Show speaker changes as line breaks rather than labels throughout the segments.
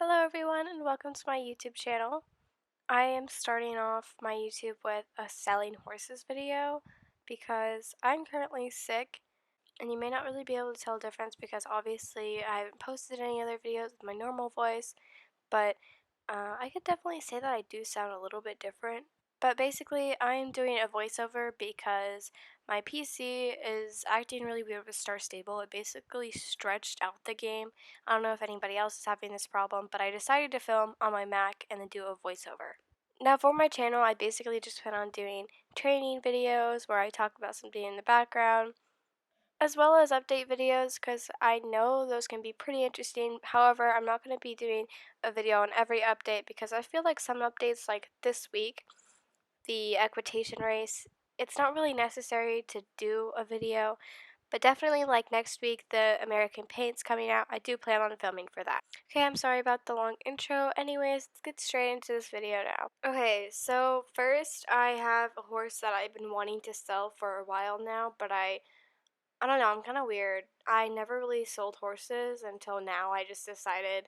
Hello everyone and welcome to my YouTube channel. I am starting off my YouTube with a selling horses video because I'm currently sick and you may not really be able to tell the difference because obviously I haven't posted any other videos with my normal voice, but I could definitely say that I do sound a little bit different. But basically, I'm doing a voiceover because my PC is acting really weird with Star Stable. It basically stretched out the game. I don't know if anybody else is having this problem, but I decided to film on my Mac and then do a voiceover. Now, for my channel, I basically just plan on doing training videos where I talk about something in the background, as well as update videos because I know those can be pretty interesting. However, I'm not going to be doing a video on every update because I feel like some updates, like this week, the equitation race, it's not really necessary to do a video, but definitely like next week, the American Paint's coming out. I do plan on filming for that. Okay, I'm sorry about the long intro. Anyways, let's get straight into this video now. Okay, so first I have a horse that I've been wanting to sell for a while now, but I don't know, I'm kind of weird. I never really sold horses until now. I just decided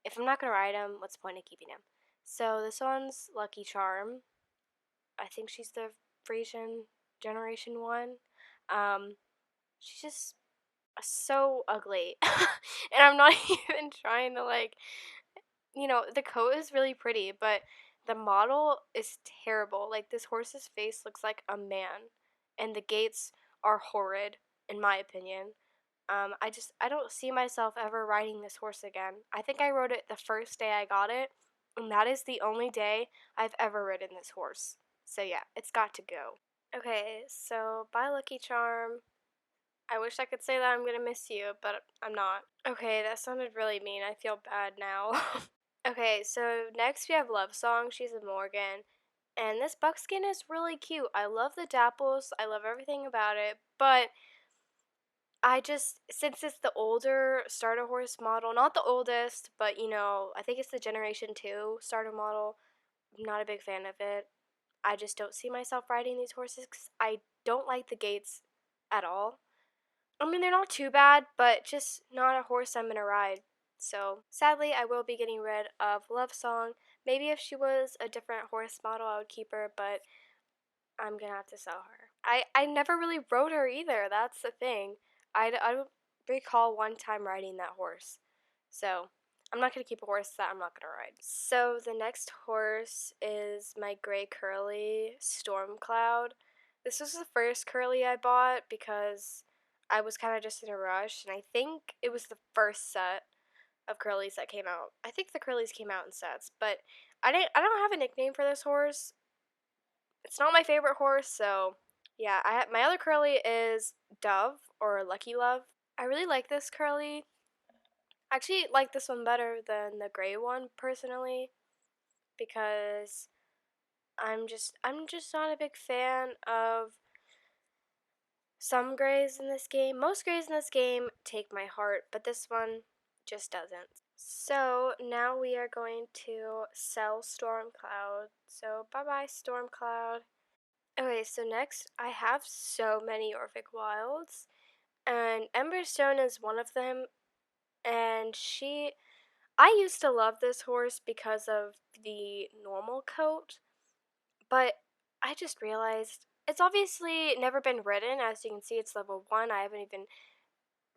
if I'm not going to ride him, what's the point of keeping him? So this one's Lucky Charm. I think she's the Frisian Generation 1. Um, she's just so ugly. And I'm not even trying to, the coat is really pretty, but the model is terrible. Like, this horse's face looks like a man, and the gaits are horrid, in my opinion. I don't see myself ever riding this horse again. I think I rode it the first day I got it, and that is the only day I've ever ridden this horse. So yeah, it's got to go. Okay, so bye Lucky Charm. I wish I could say that I'm gonna miss you, but I'm not. Okay, that sounded really mean. I feel bad now. Okay, so next we have Love Song. She's a Morgan. And this buckskin is really cute. I love the dapples. I love everything about it. But since it's the older starter horse model, not the oldest, but I think it's the Generation 2 starter model, I'm not a big fan of it. I just don't see myself riding these horses because I don't like the gaits at all. I mean, they're not too bad, but just not a horse I'm gonna ride. So, sadly, I will be getting rid of Love Song. Maybe if she was a different horse model, I would keep her, but I'm gonna have to sell her. I never really rode her either, that's the thing. I don't recall one time riding that horse. So, I'm not gonna keep a horse that I'm not gonna ride. So, the next horse is my gray curly Stormcloud. This was the first curly I bought because I was kind of just in a rush, and I think it was the first set of curlies that came out. I think the curlies came out in sets, but I don't have a nickname for this horse. It's not my favorite horse, so yeah. My other curly is Dove or Lucky Love. I really like this curly. I actually like this one better than the gray one personally because I'm just not a big fan of some grays in this game. Most grays in this game take my heart, but this one just doesn't. So now we are going to sell Stormcloud. So bye bye Stormcloud. Okay, so next I have so many Orphic Wilds, and Emberstone is one of them. And I used to love this horse because of the normal coat, but I just realized it's obviously never been ridden. As you can see, it's level 1. I haven't even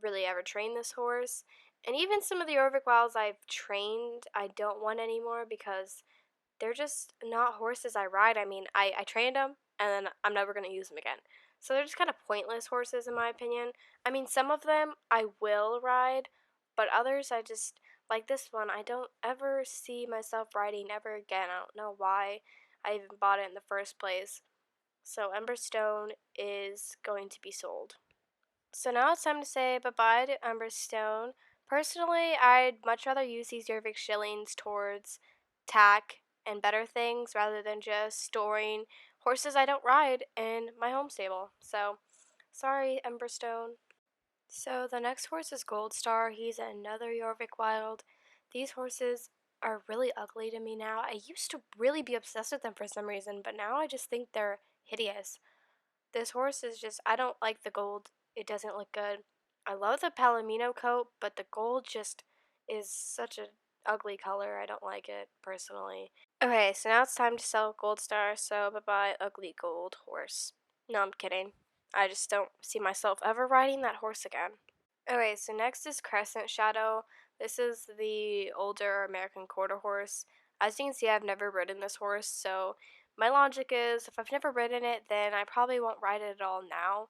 really ever trained this horse. And even some of the Orphic Wilds I've trained, I don't want anymore because they're just not horses I ride. I mean, I trained them and then I'm never going to use them again. So they're just kind of pointless horses in my opinion. I mean, some of them I will ride, but others I just, like this one, I don't ever see myself riding ever again. I don't know why I even bought it in the first place. So Emberstone is going to be sold. So now it's time to say bye-bye to Emberstone. Personally, I'd much rather use these Yervik shillings towards tack and better things rather than just storing horses I don't ride in my home stable. So, sorry, Emberstone. So the next horse is Goldstar. He's another Yorvik Wild. These horses are really ugly to me now. I used to really be obsessed with them for some reason, but now I just think they're hideous. This horse is just, I don't like the gold. It doesn't look good. I love the Palomino coat, but the gold just is such a ugly color. I don't like it personally. Okay, so now it's time to sell Gold Star, so bye-bye ugly gold horse. No, I'm kidding. I just don't see myself ever riding that horse again. Okay, so next is Crescent Shadow. This is the older American quarter horse. As you can see, I've never ridden this horse, so my logic is if I've never ridden it, then I probably won't ride it at all now.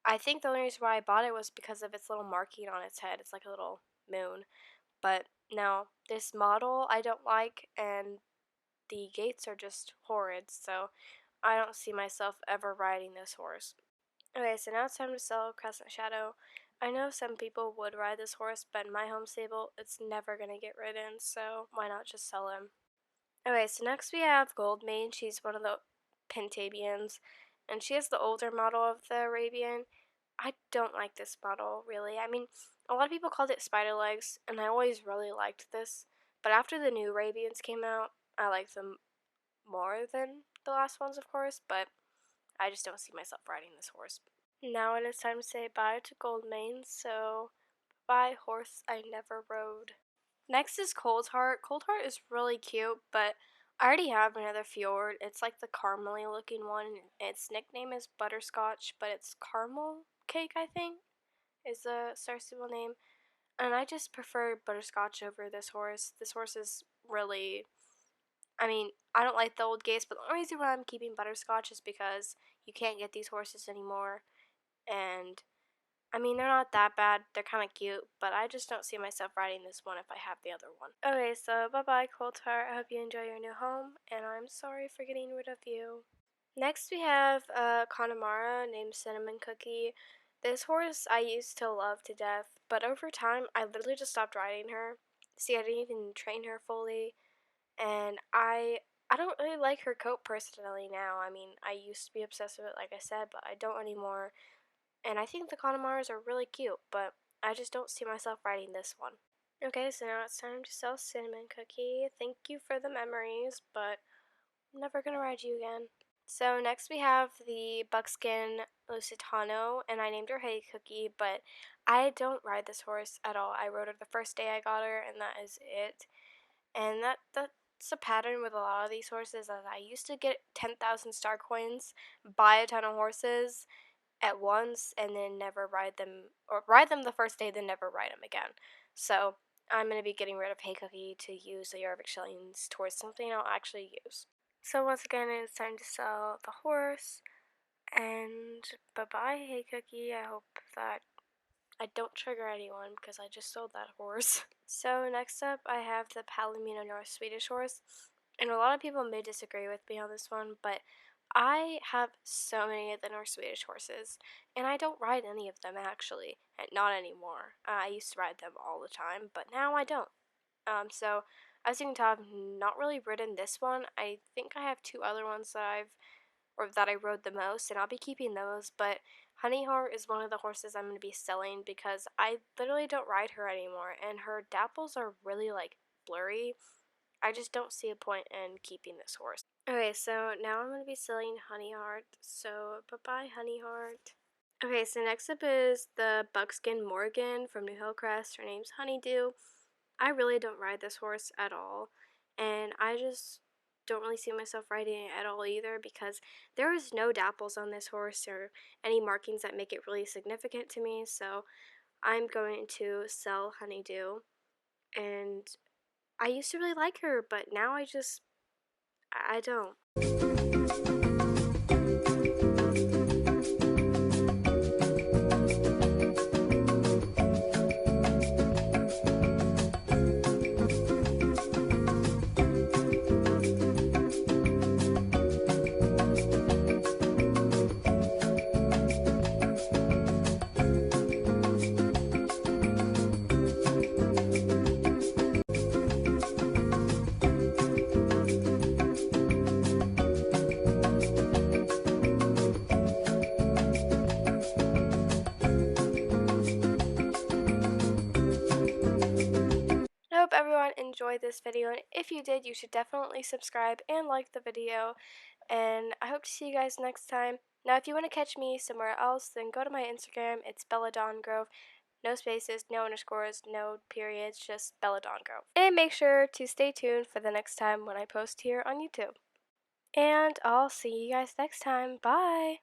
I think the only reason why I bought it was because of its little marking on its head. It's like a little moon. But no, this model I don't like, and the gates are just horrid, so I don't see myself ever riding this horse. Okay, so now it's time to sell Crescent Shadow. I know some people would ride this horse, but in my home stable, it's never going to get ridden, so why not just sell him? Okay, so next we have Goldmane. She's one of the Pentabians, and she is the older model of the Arabian. I don't like this model, really. I mean, a lot of people called it Spider Legs, and I always really liked this, but after the new Arabians came out, I like them more than the last ones, of course, but I just don't see myself riding this horse. Now it is time to say bye to Goldmane, so bye horse I never rode. Next is Coldheart. Coldheart is really cute, but I already have another Fjord. It's like the caramely looking one. Its nickname is Butterscotch, but it's caramel cake, I think, is the Star Stable name. And I just prefer Butterscotch over this horse. This horse is really, I mean, I don't like the old gates, but the only reason why I'm keeping Butterscotch is because you can't get these horses anymore. And I mean, they're not that bad. They're kind of cute, but I just don't see myself riding this one if I have the other one. Okay, so bye-bye, Coulthard. I hope you enjoy your new home, and I'm sorry for getting rid of you. Next, we have Connemara named Cinnamon Cookie. This horse I used to love to death, but over time, I literally just stopped riding her. See, I didn't even train her fully, and I don't really like her coat personally now. I mean, I used to be obsessed with it, like I said, but I don't anymore. And I think the Connemars are really cute, but I just don't see myself riding this one. Okay, so now it's time to sell Cinnamon Cookie. Thank you for the memories, but I'm never gonna ride you again. So next we have the Buckskin Lusitano, and I named her Hey Cookie, but I don't ride this horse at all. I rode her the first day I got her, and that is it. And that's a pattern with a lot of these horses, as I used to get 10,000 star coins, buy a ton of horses, at once and then never ride them, or ride them the first day then never ride them again. So I'm going to be getting rid of Hey Cookie to use the Yarvik shillings towards something I'll actually use. So once again, it's time to sell the horse, and bye-bye Hey Cookie. I hope that I don't trigger anyone because I just sold that horse. So next up I have the Palomino North Swedish horse, and a lot of people may disagree with me on this one, but I have so many of the North Swedish horses, and I don't ride any of them actually, and not anymore. I used to ride them all the time, but now I don't. So as you can tell, I've not really ridden this one. I think I have two other ones that I rode the most, and I'll be keeping those. But Honey Heart is one of the horses I'm going to be selling because I literally don't ride her anymore, and her dapples are really like blurry. I just don't see a point in keeping this horse. Okay, so now I'm going to be selling Honey Heart, so bye-bye Honey Heart. Okay, so next up is the Buckskin Morgan from New Hillcrest. Her name's Honeydew. I really don't ride this horse at all, and I just don't really see myself riding it at all either because there is no dapples on this horse or any markings that make it really significant to me, so I'm going to sell Honeydew. And I used to really like her, but now I don't. I hope everyone enjoyed this video, and if you did, you should definitely subscribe and like the video, and I hope to see you guys next time. Now, if you want to catch me somewhere else, then go to my Instagram. It's Bella Dawn Grove. no spaces, no underscores, no periods, just Belladongo. And make sure to stay tuned for the next time when I post here on YouTube. And I'll see you guys next time. Bye!